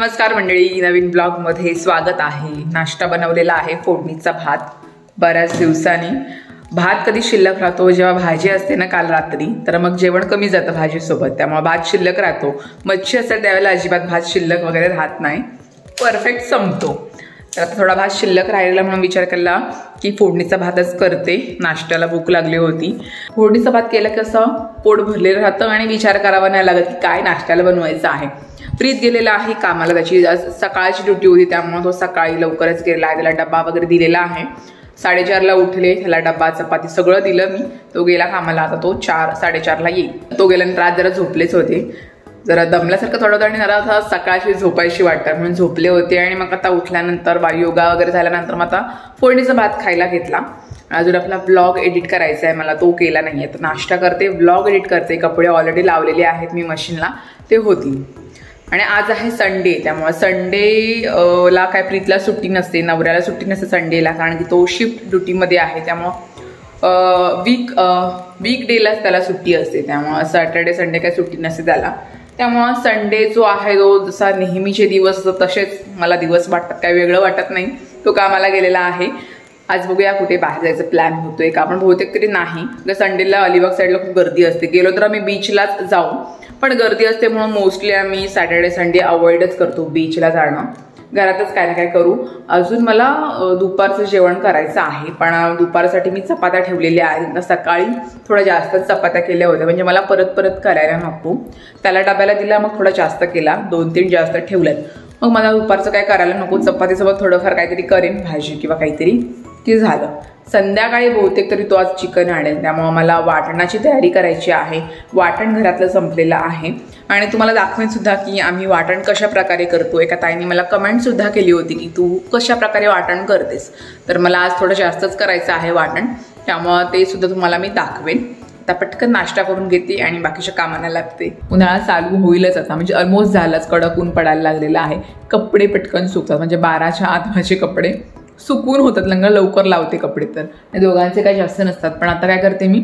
नमस्कार मंडळी, नवीन ब्लॉग मध्ये स्वागत आहे। नाश्ता बनवलेला आहे फोडणीचा भात। बऱ्याच दिवसांनी भात कधी शिल्लक राहतो जेव्हा भाजी असते ना काल रात्री, तर मग जेवण कमी जातं भाजी सोबत, त्यामुळे भात शिल्लक राहतो। मच्छी असेल त्यावेळेला अजिबात भात शिल्लक वगैरे राहत नाही, परफेक्ट संपतो। तर आता थोडा भात शिल्लक राहिलेला म्हणून विचार केला की फोडणीचा भातच करते। नाश्त्याला भूक लागली होती। फोडणीचा भात केला की असं पोट भरलेलं राहतं आणि विचार करावा नाही लागत की काय नाश्त्याला बनवायचं आहे। प्रीत गेलेला आहे कामाला, त्याची सकाळची ड्युटी होती त्यामुळे तो सकाळी लवकरच गेला आहे। त्याला डब्बा वगैरे दिलेला आहे। 4:30ला उठले, त्याला डब्बा चपाती सगळं दिलं मी। तो गेला कामाला, आता तो 4-4:30ला येईल। तो गेल्यानंतर आज जरा झोपलेच होते, जरा दमल्यासारखं थोडं होतं आणि जरा सकाळची झोपायची वाटतं म्हणून झोपले होते। आणि मग आता उठल्यानंतर योगा वगैरे झाल्यानंतर मग आता फोडणीचा भात खायला घेतला। अजून आपला ब्लॉग एडिट करायचा आहे मला, तो केला नाही आहे। तर नाश्ता करते, ब्लॉग एडिट करते, कपडे ऑलरेडी लावलेले आहेत मी मशीनला, ते होतील। आणि आज आहे संडे, त्यामुळे संडेला काय प्रीतला सुट्टी नसते, नवऱ्याला सुट्टी नसते संडेला, कारण की तो शिफ्ट ड्युटीमध्ये आहे। त्यामुळं वीक डेलाच त्याला सुट्टी असते, त्यामुळं सॅटर्डे संडे काय सुट्टी नसते त्याला। त्यामुळं संडे जो आहे तो जसा नेहमीचे दिवस तसेच मला दिवस वाटतात, काही वेगळं वाटत नाही। तो कामाला गेलेला आहे। आज बघूया कुठे बाहेर जायचं प्लॅन होतोय का, आपण बहुतेक तरी नाही। संडेला अलिबाग साईडला खूप गर्दी असते, गेलो तर आम्ही बीचलाच जाऊ, पण गर्दी असते म्हणून मोस्टली आम्ही सॅटर्डे संडे अवॉइडच करतो बीचला जाणं। घरातच काय ना काय करू। अजून मला दुपारचं जेवण करायचं आहे, पण दुपारसाठी मी चपात्या ठेवलेल्या आहेत। सकाळी थोड्या जास्त चपात्या केल्या होत्या, म्हणजे मला परत करायला नको। त्याला डब्याला दिला, मग थोडा जास्त केला, 2-3 जास्त ठेवल्यात। मग मला दुपारचं काय करायला नको, चपातीसोबत थोडंफार काहीतरी करेन, भाजी किंवा काहीतरी, की झालं। संध्याकाळी बहुतेक तरी तो आज चिकन आणेल, त्यामुळे मला वाटणाची तयारी करायची आहे। वाटण घरातलं संपलेलं आहे आणि तुम्हाला दाखवेन सुद्धा की आम्ही वाटण कशा प्रकारे करतो। एका ताईने मला कमेंट सुद्धा केली होती की तू कशा प्रकारे वाटण करतेस, तर मला आज थोडं जास्तच करायचं आहे वाटण, त्यामुळे ते सुद्धा तुम्हाला मी दाखवेन। आता पटकन नाश्ता करून घेते आणि बाकीच्या कामांना लागते। उन्हाळा चालू होईलच आता, म्हणजे ऑलमोस्ट झालंच, कडक ऊन पडायला लागलेलं आहे। कपडे पटकन सुकतात, म्हणजे 12च्या आत माझे कपडे सुकून होतात, लवकर लावते कपडे, तर दोघांचे काही जास्त नसतात। पण आता काय करते मी,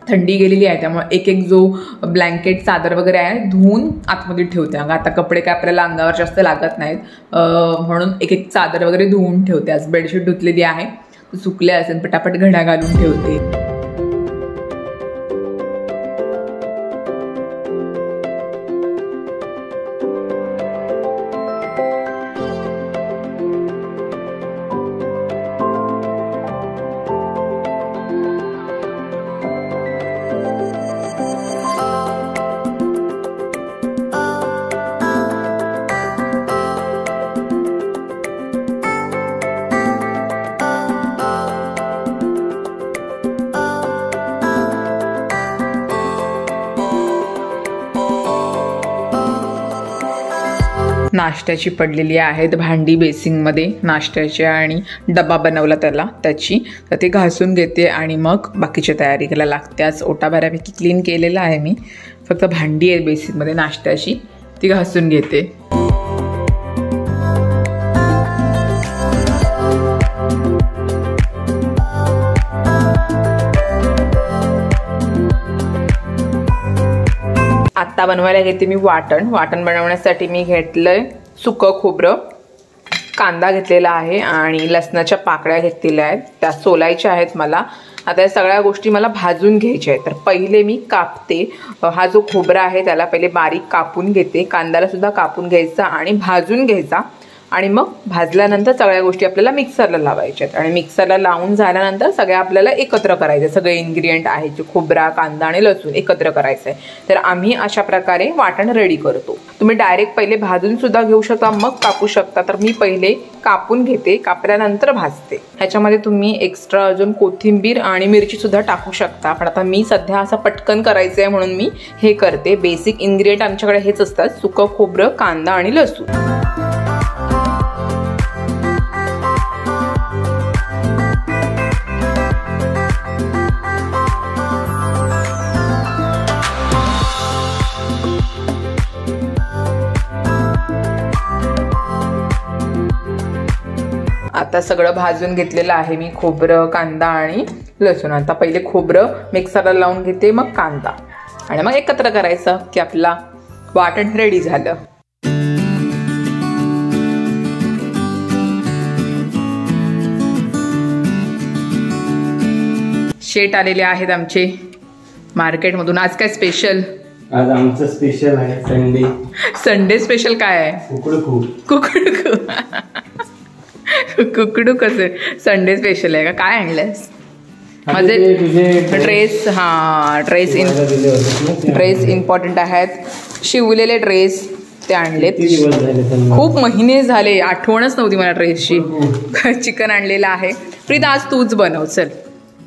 थंडी गेलेली आहे त्यामुळे एक जो ब्लँकेट चादर वगैरे आहे धुवून आतमध्ये ठेवते। आता कपडे काय आपल्याला अंगावर जास्त लागत नाहीत, म्हणून एक चादर वगैरे धुवून ठेवते। आज बेडशीट धुतलेली आहे, सुकले असेल पटापट घड्या घालून ठेवते। नाश्त्याची पडलेली आहेत भांडी बेसिंगमध्ये, नाश्त्याची आणि डबा बनवला त्याची, तर ते घासून घेते आणि मग बाकीची तयारी करायला लागते। आज ओटा बऱ्यापैकी क्लीन केलेला आहे मी, फक्त भांडी आहे बेसिंगमध्ये नाश्त्याची, ती घासून घेते। आता बनवायला घेते मी वाटण बनवण्यासाठी मी घेतलंय सुकं खोबरं, कांदा घेतलेला आहे आणि लसणाच्या पाकळ्या घेतलेल्या आहेत, त्या सोलायच्या आहेत मला। आता या सगळ्या गोष्टी मला भाजून घ्यायच्या आहेत, तर पहिले मी कापते। हा जो खोबरा आहे त्याला पहिले बारीक कापून घेते, कांद्याला सुद्धा कापून घ्यायचा आणि भाजून घ्यायचा, आणि मग भाजल्यानंतर सगळ्या गोष्टी आपल्याला मिक्सरला लावायच्या आहेत। आणि मिक्सरला लावून झाल्यानंतर सगळ्या आपल्याला एकत्र करायचे, सगळे इन्ग्रेडियंट आहेत जे खोबरा, कांदा आणि लसूण एकत्र करायचं आहे। तर आम्ही अशा प्रकारे वाटण रेडी करतो। तुम्ही डायरेक्ट पहिले भाजून सुद्धा घेऊ शकता, मग कापू शकता, तर मी पहिले कापून घेते, कापल्यानंतर भाजते। ह्याच्यामध्ये तुम्ही एक्स्ट्रा अजून कोथिंबीर आणि मिरची सुद्धा टाकू शकता, पण आता मी सध्या असं पटकन करायचं आहे म्हणून मी हे करते। बेसिक इन्ग्रेडियंट आमच्याकडे हेच असतात, सुकं खोबरं, कांदा आणि लसूण। आता सगळं भाजून घेतलेलं आहे मी, खोबरं, कांदा आणि लसूण। आता पहिले खोबरं मिक्सरला लावून घेते, मग कांदा, आणि मग एकत्र करायचं की आपला वाटण रेडी झालं। शेट आलेले आहेत आमचे मार्केटमधून. आज काय स्पेशल? आज आमचं स्पेशल आहे संडे. संडे स्पेशल काय आहे? कुकडू. कुकडू कसं संडे स्पेशल आहे का? काय आणलंयस? माझे ड्रेस. हा ड्रेस इम्पॉर्टंट आहेत. शिवलेले ड्रेस ते आणलेत. खूप महिने झाले, आठवणच नव्हती मला ड्रेसची. चिकन आणलेलं आहे. प्रीत आज तूच बनव चल.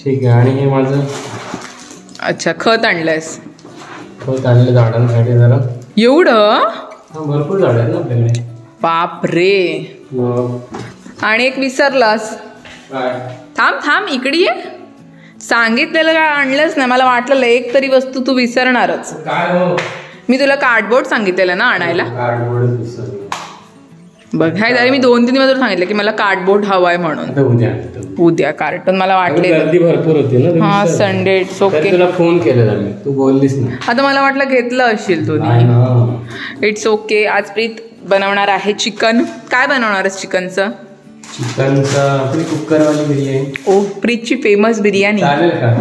ठीक आहे. आणि हे माझं अच्छा खत आणलंयस? खत आणलं झाडांसाठी जरा. एवढं? भरपूर झाड आहेत ना आपल्याकडे. बाप रे. आणि एक विसरलास. थांब इकडे ये. सांगितलेलं काय आणलंच नाही. मला वाटलं एक तरी वस्तू तू विसरणारच. मी तुला कार्डबोर्ड सांगितलेलं ना आणायला. बघाय मी 2-3 दिवस सांगितलं की मला कार्डबोर्ड हवाय म्हणून. उद्या कार्टून मला वाटले भरपूर होती ना. हा संडे. It's okay. तुला फोन केलेला मी, तू बोललीस ना. आता मला वाटलं घेतलं असशील तू. It's okay. आज प्रीत बनवणार आहे चिकन. काय बनवणार आहेस चिकनचं? चिकनचा आपली कुकरवाली बिर्याणी. ओ प्रीतची फेमस बिर्याणी. चालेल का?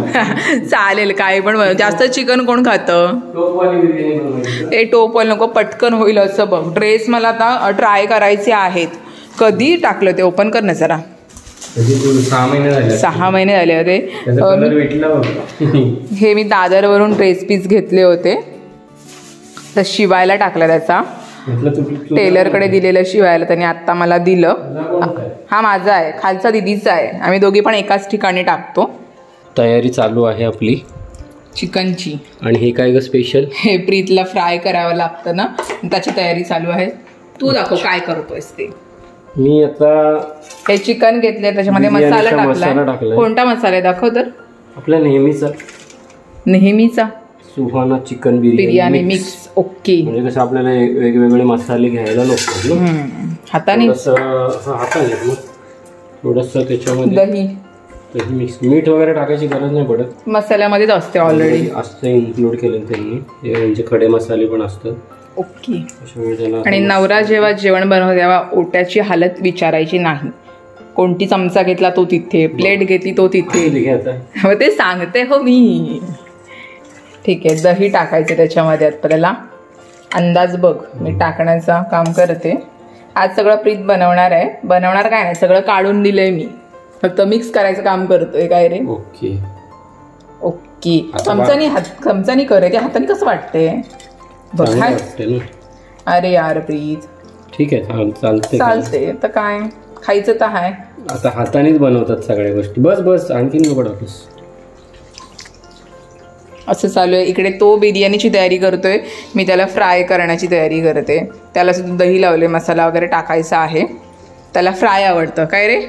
चालेल. काय पण बनव. जास्त चिकन कोण खातं? टोपवाली बिर्याणी. ए टोपवाली नको, पटकन होईल असं बघ. ड्रेस मला आता ट्राय करायचे आहेत. कधी टाकलं ते? ओपन कर ना जरा. 6 महिने झाले. 6 महिने झाले होते. हे मी दादरवरून ड्रेस पीस घेतले होते, तर शिवायला टाकला त्याचा. टेलरकडे दिलेलं शिवायला, त्याने आत्ता मला दिलं. हा माझा आहे, खालचा दिदीचा आहे. आम्ही दोघी पण एकाच ठिकाणी टाकतो. तयारी चालू आहे आपली चिकनची. आणि हे काय ग स्पेशल? हे प्रीतला फ्राय करावं लागतं ना, त्याची तयारी चालू आहे. तू दाखव काय करतोयस ते. मी आता हे चिकन घेतले, त्याच्यामध्ये मसाला टाकलाय. कोणता मसाला आहे दाखव तर. आपला नेहमीचा Suhana chicken biryani mix. Okay. म्हणजे कसं आपल्याला वेगवेगळे मसाले घ्यायला नको. हाताने थोडस त्याच्यामध्ये दही मिक्स. मीठ वगैरे टाकायची गरज नाही पडत, मसाल्यामध्येच असते ऑलरेडी. असतं इन्क्लूड केलं त्यांनी. म्हणजे खडे मसाले पण असतात. ओके. आणि नवरा जेव्हा जेवण बनवतो तेव्हा ओट्याची हालत विचारायची नाही. कोणती चमचा घेतला तो तिथे, प्लेट घेतली तो तिथे. ते सांगते हो मी. ठीक आहे. दही टाकायचं त्याच्यामध्ये. आपल्याला अंदाज बघ. मी टाकण्याचा काम करते. आज सगळं प्रीत बनवणार आहे. बनवणार काय नाही, सगळं काढून दिलंय मी, फक्त मिक्स करायचं काम करतोय. काय रे? Okay okay. चमचानी करे ते. हाताने कसं वाटते बघाय. अरे यार प्रीत. ठीक आहे चालते. तर काय खायचं तर आहे. आता हातानेच बनवतात सगळ्या गोष्टी. बस आणखी नको टाकूस. असं चालू आहे. इकडे तो बिर्याणीची तयारी करतोय, मी त्याला फ्राय करण्याची तयारी करते. त्याला सुद्धा दही लावले, मसाला वगैरे टाकायचा आहे. त्याला फ्राय आवडतं. काय रे?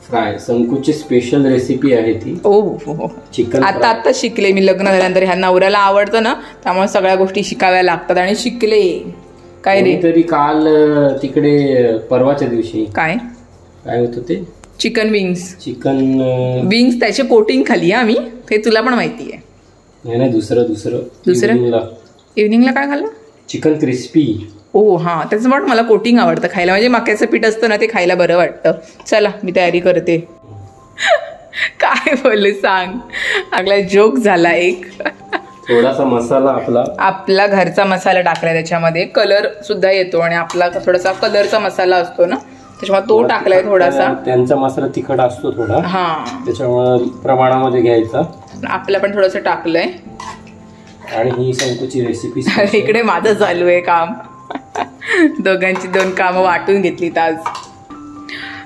फ्राय संकुची स्पेशल रेसिपी आहे ती. हो. चिकन आता शिकले मी. लग्न झाल्यानंतर ह्या नवऱ्याला आवडतं ना, त्यामुळे सगळ्या गोष्टी शिकाव्या लागतात. आणि शिकले. काय रे? तरी काल तिकडे परवाच्या दिवशी काय होतं ते? Chicken wings. चिकन विंग्स त्याचे कोटिंग खाली. आम्ही ते तुला पण माहिती आहे. नाही दुसरं इव्हनिंगला काय खाल्लं? Chicken crispy. ओ हा, त्याचं पण मला कोटिंग आवडतं खायला. म्हणजे मक्याचं पीठ असतं ना, ते खायला बरं वाटतं. चला मी तयारी करते. काय बोलू सांग. आपला जोक झाला एक. थोडासा मसाला आपला घरचा मसाला टाकलाय त्याच्यामध्ये. कलर सुद्धा येतो आणि आपला थोडासा कलरचा मसाला असतो ना, त्याच्यामुळे तो टाकलाय थोडासा. त्यांचा मसाला तिखट असतो थोडा. हा, त्याच्यामुळे प्रमाणामध्ये घ्यायचा. आपलं पण थोडंसं टाकलंय. आणि ही संकुची रेसिपी. इकडे माझं चालू आहे काम. दोघांची 2 कामं वाटून घेतली आज.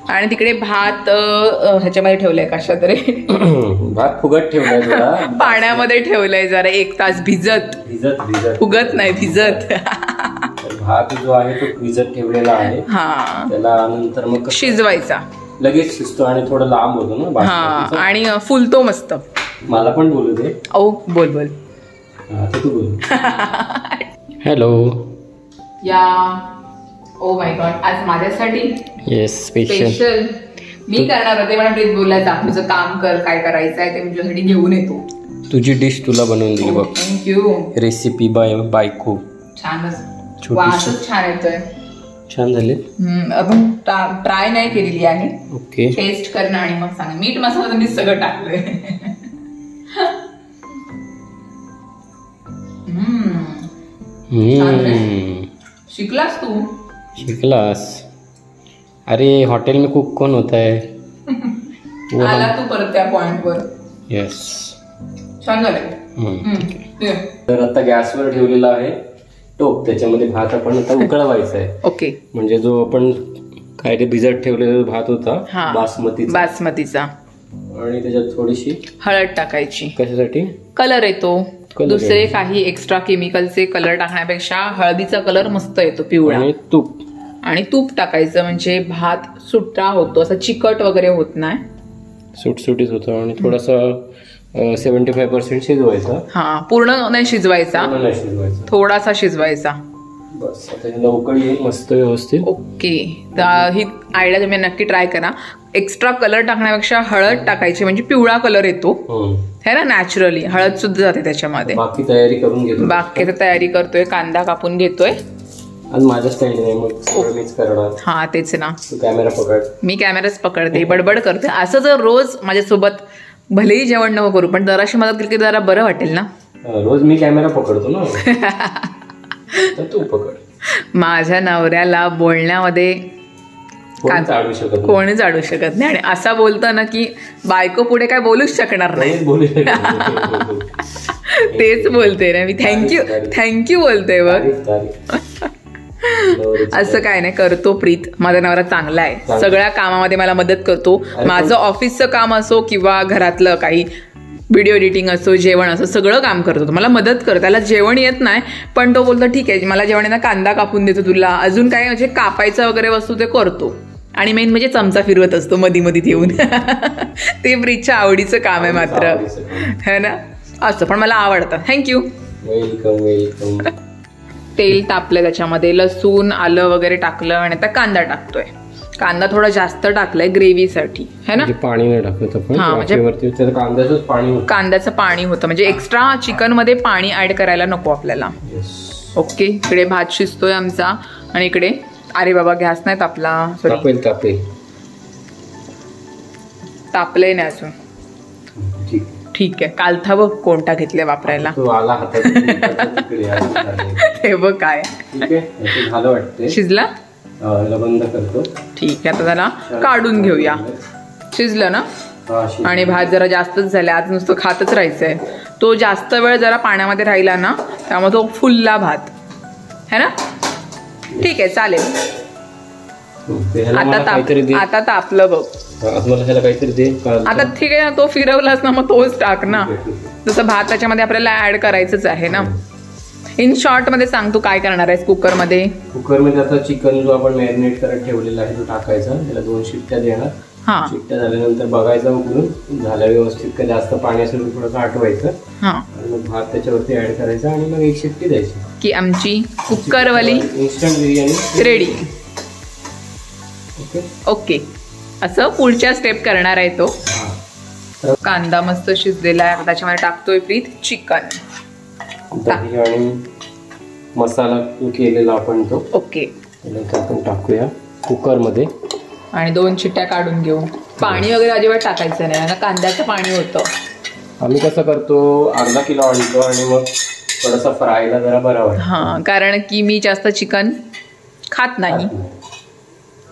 आणि तिकडे भात ह्याच्यामध्ये ठेवलाय कशा तरी. भात फुगत ठेवलाय. पाण्यामध्ये ठेवलाय जरा 1 तास भिजत. फुगत नाही, भिजत. भात जो आहे तो भिजत ठेवलेला आहे. हा, त्याला नंतर मग शिजवायचा. लगेच शिजतो आणि थोडं लांब होतो ना. हा, आणि फुलतो मस्त. मला पण बोलू दे. ओ बोल. तू बोल. हॅलो. या. Oh my God. आज माझ्यासाठी येस स्पेशल मी करणार होते. मला प्रीत बोलला जा तुझं काम कर, काय करायचं आहे ते मी तुझ्यासाठी घेऊन येतो. तुझी डिश तुला बनवून दिली बघ. थँक्यू. रेसिपी बायको. छानच. वासच छान येतोय. छान झाले. आपण ट्राय नाही केलेली आहे. ओके. टेस्ट करणं आणि मग सांग. मीठ मसाला मी सगळं टाकलोय. शिकलास तू? शिकलास. अरे हॉटेल में कुक कौन होता है? आला तू परत त्या पॉइंट वर. येस, छान झालं. तर आता गॅसवर ठेवलेला आहे टोप, त्याच्यामध्ये भात आपण आता उकळवायचा आहे. ओके. म्हणजे जो आपण काय ते भिजत ठेवलेला भात होता बासमतीचा, आणि त्याच्यात थोडीशी हळद टाकायची. कशासाठी? कलर येतो. दुसरे काही एक्स्ट्रा केमिकलचे कलर टाकण्यापेक्षा हळदीचा कलर मस्त येतो, पिवळा. आणि तूप टाकायचं म्हणजे भात सुट्टा होतो, असं चिकट वगैरे होत नाही, सुटसुटीत होतं. आणि थोडासा 75% शिजवायचा. हा, पूर्ण नाही शिजवायचा, थोडासा शिजवायचा. बस आता ह्याला उकळी येईल मस्त व्यवस्थित. ओके. तर ही आयडिया तुम्ही नक्की ट्राय करा. एक्स्ट्रा कलर टाकण्यापेक्षा हळद टाकायची म्हणजे पिवळा कलर येतो, है ना, नॅचरली. हळद सुद्धा जाते त्याच्यामध्ये. बाकी तयारी करून घेतो. बाकी तयारी करतोय, कांदा कापून घेतोय. आणि माझ्या स्टाईलने मग मीच करणार. हा तेच ना. कॅमेरा पकड. मी कॅमेराच पकडते, बडबड करते. असं जर रोज माझ्यासोबत भलेही जेवण नको करू, पण जराशी मदत केली की जरा बरं वाटेल ना. रोज मी कॅमेरा पकडतो ना, तर तू पकड. माझ्या नवऱ्याला बोलण्यामध्ये कोणीच अडू शकत नाही. आणि असा बोलतो ना की बायको पुढे काय बोलूच शकणार नाही. तेच बोलते ना मी. थँक्यू बोलते बघ. असं काय नाही, करतो प्रीत. माझा नवरा चांगला आहे, सगळ्या कामामध्ये मला मदत करतो. माझं ऑफिसचं काम असो किंवा घरातलं काही व्हिडिओ एडिटिंग असो, जेवण असो, सगळं काम करतो. मला मदत करतो. त्याला जेवण येत नाही, पण तो बोलतो ठीक आहे, मला जेवण येणं, कांदा कापून देतो तुला, अजून काय म्हणजे कापायचं वगैरे वस्तू ते करतो. आणि मेन म्हणजे चमचा फिरवत असतो मधी मधी येऊन. ते प्रीतच्या आवडीचं काम आहे मात्र, है ना. असं पण मला आवडतं. थँक्यू. वेलकम. तेल तापलं, त्याच्यामध्ये लसूण आलं वगैरे टाकलं आणि आता कांदा टाकतोय. कांदा थोडा जास्त टाकलाय ग्रेव्हीसाठी, है ना. पाणी नाही टाकत आपण. हा, म्हणजे कांद्याचं पाणी होतं, म्हणजे एक्स्ट्रा चिकन मध्ये पाणी ऍड करायला नको आपल्याला. ओके. इकडे भात शिजतोय आमचा, आणि इकडे अरे बाबा गॅस नाही तापला. सॉरी, तापलंय नाही अजून. ठीक आहे. कालथा बघ कोणता घेतलाय वापरायला. हे बघ काय शिजला. बंद करतो. ठीक आहे. आता त्याला काढून घेऊया. शिजलं ना. आणि भात जरा जास्तच झाला, आज नुसतं खातच राहायचंय. तो जास्त वेळ जरा पाण्यामध्ये राहिला ना, त्यामुळे तो फुलला भात, है ना. ठीक आहे, चालेल. आता तापलं बघ. आता ठीक आहे ना, तो फिरवलास ना, मग तोच टाक ना. जसं भात त्याच्यामध्ये आपल्याला ऍड करायचंच आहे ना. इन शॉर्ट मध्ये सांग तू काय करणार आहेस कुकरमध्ये. आता चिकन जो आपण मॅरिनेट करत ठेवलेला आहे तो टाकायचा. त्याला 2 शिट्ट्या देणार. शिट्ट्या झाल्यानंतर बघायचं उकळून झालं व्यवस्थित का जास्त पाणी असेल थोडंसं आटवायचं. आणि मग भात त्याच्यावरती ऍड करायचा आणि मग 1 शिट्टी द्यायची की आमची कुकरवाली इन्स्टंट बिर्याणी रेडी. ओके. असं पुढच्या स्टेप करणार आहे तो. कांदा मस्त शिजलेला आहे, त्याच्यामध्ये टाकतोय प्रीत चिकन. आणि मसाला केलेला आपण तो. ओके. आपण टाकूया कुकरमध्ये आणि 2 शिट्ट्या काढून घेऊ. पाणी वगैरे अजिबात टाकायचं नाही ना, कांद्याचं पाणी होतं. आम्ही कसं करतो, अर्धा किलो आणतो आणि मग थोडासा फ्रायला जरा बरा वाटतं. हां, कारण की मी जास्त चिकन खात नाही,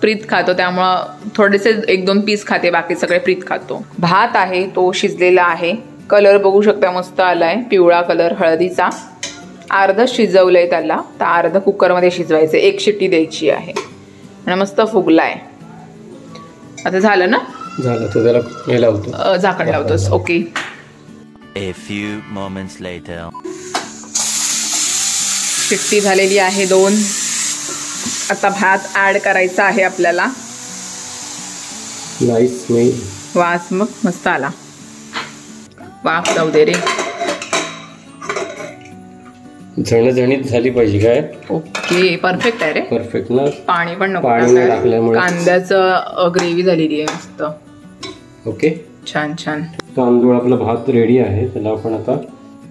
प्रीत खातो, त्यामुळं थोडेसे 1-2 पीस खाते, बाकी सगळे प्रीत खातो. भात आहे तो शिजलेला आहे. कलर बघू शकता मस्त आलाय, पिवळा कलर हळदीचा. अर्ध शिजवलंय त्याला, तर अर्ध कुकरमध्ये शिजवायचं. 1 शिट्टी द्यायची आहे आणि मस्त फुगलाय. आता झालं ना. झालं तर त्याला हे लावतो, झाकण लावतोस. Okay. A few moments later. शिट्टी झालेली आहे 2. आता भात ऍड करायचा आहे आपल्याला. नाईस. वास मग मस्त आला. वाफ जाऊ दे रे. झणझणीत झाली पाहिजे काय. ओके. परफेक्ट आहे रे. परफेक्ट ना. पाणी पण नको टाकल्यामुळे कांद्याचं ग्रेव्ही झालेली आहे मस्त. ओके. छान छान. तांदूळ आपला भात रेडी आहे, त्याला आपण आता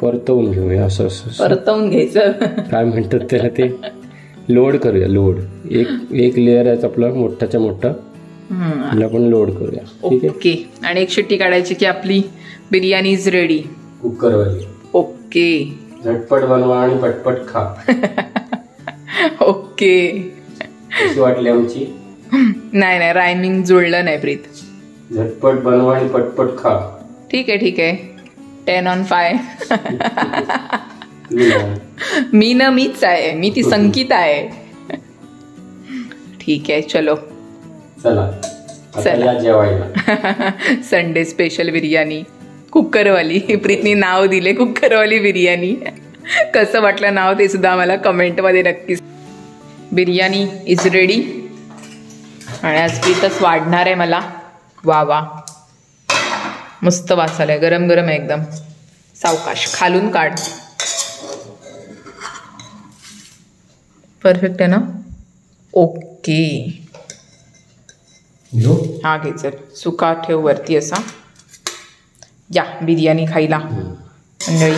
परतवून घेऊया. असं परतवून घ्यायचं काय म्हणतात त्याला, ते लोड करूया. लोड एक लेअर आहे आपला मोठाच्या मोठा, आपण लोड करूया. ओके. आणि 1 शिट्टी काढायची की आपली बिर्याणी इज रेडी. कुकरवाली. ओके. झटपट बनवा आणि पटपट खा. ओके. कशी वाटली आमची? नाही रायमिंग जुळलं नाही प्रीत. झटपट बनवा आणि पटपट खा. ठीक आहे 10/5. मीच आहे, मी ती संगीता आहे. ठीक आहे चलो चला जेवायला. संडे स्पेशल बिर्याणी कुकरवाली. प्रीतनी नाव दिले कुकरवाली बिर्याणी. कसं वाटलं नाव ते सुद्धा आम्हाला कमेंटमध्ये नक्कीच. बिर्याणी इज रेडी आणि आज प्रीतच वाढणार आहे मला. वा मस्त वास आलाय. गरम गरम आहे एकदम. सावकाश खालून काढ. परफेक्ट आहे ना? ओके. हा घे चल. सुका ठेव वरती असा. या बिर्याणी खायला मंडळी.